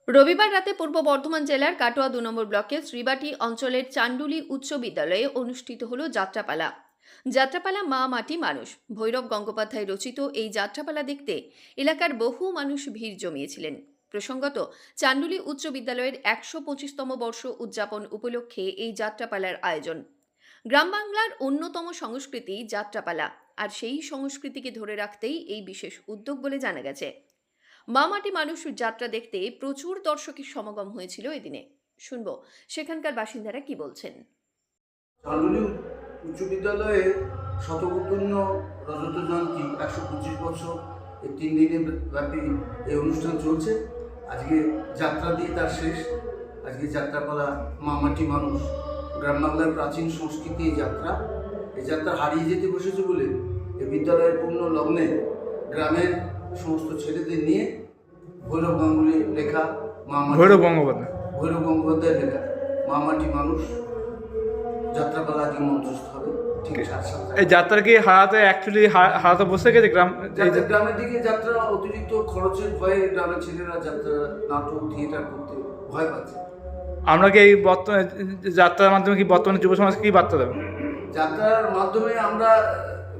রবিবার রাতে পূর্ব বর্ধমান জেলার কাটোয়া ২ নম্বর ব্লকের শ্রীবাটি অঞ্চলের চান্ডুলি উচ্চ বিদ্যালয়ে অনুষ্ঠিত হল যাত্রাপালা। যাত্রাপালা মা মাটি মানুষ ভৈরব গঙ্গোপাধ্যায় রচিত এই যাত্রাপালা দেখতে এলাকার বহু মানুষ ভিড় জমিয়েছিলেন। প্রসঙ্গত, চান্ডুলি উচ্চ বিদ্যালয়ের ১২৫তম বর্ষ উদযাপন উপলক্ষে এই যাত্রাপালার আয়োজন। গ্রাম বাংলার অন্যতম সংস্কৃতি যাত্রাপালা, আর সেই সংস্কৃতিকে ধরে রাখতেই এই বিশেষ উদ্যোগ বলে জানা গেছে। মা মাটি মানুষ যাত্রা দেখতে প্রচুর দর্শকের সমাগম হয়েছিল এদিনে। শুনবো সেখানকার বাসিন্দারা কি বলছেন। চান্ডুলি উচ্চ বিদ্যালয়ে শতকোত্তর্ণ রজত জয়ন্তী ১২৫ বছর এই ৩ দিনের ব্যাপী এই অনুষ্ঠান চলছে। আজকে যাত্রা দিয়ে তার শেষ। আজকে যাত্রাপালা মা মাটি মানুষ, গ্রাম বাংলার প্রাচীন সংস্কৃতি এই যাত্রা হারিয়ে যেতে বসেছে বলে এই বিদ্যালয়ের পূর্ণ লগ্নে গ্রামের সমস্ত ছেলেদের নিয়ে ভৈরব গাঙ্গুলির লেখা ভৈরব গঙ্গোপাধ্যায়ের লেখা মা মাটি মানুষ যাত্রাপালা আজকে মঞ্চস্থ হবে। ঠিক আছে, এই যাত্রা কি হারাতে বসে গেছে গ্রামের দিকে যাত্রা অতিরিক্ত খরচের ভয়ে গ্রামের ছেলেরা যাত্রা নাটক থিয়েটার করতে ভয় পাচ্ছে। আমরা কি এই যাত্রার মাধ্যমে কি বর্তমানে যুব সমাজকে কি বার্তা দেবো? যাত্রার মাধ্যমে আমরা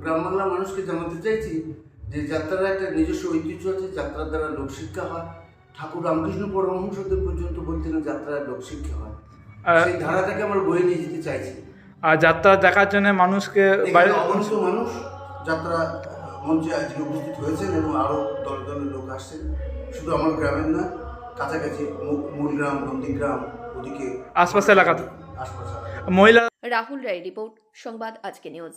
গ্রাম বাংলার মানুষকে জানাতে চাইছি যে যাত্রার একটা নিজস্ব ঐতিহ্য আছে। যাত্রার দ্বারা লোকশিক্ষা হয়। ঠাকুর রামকৃষ্ণ পরমহংসদেব পর্যন্ত বলতেন যাত্রার লোকশিক্ষা হয়। সেই ধারাটাকে আমরা বয়ে নিয়ে যেতে চাইছি। আর যাত্রা দেখার জন্য মানুষকে অগণিত মানুষ যাত্রা মঞ্চে আজকে উপস্থিত হয়েছেন এবং আরও দলে দলে লোক আসছেন। শুধু আমার গ্রামের না, কাছাকাছি মূলগ্রাম, নন্দীগ্রাম, ওদিকে আশপাশের এলাকাতে আশপাশে মহিলা। রাহুল রায় রিপোর্ট, সংবাদ আজকে নিউজ।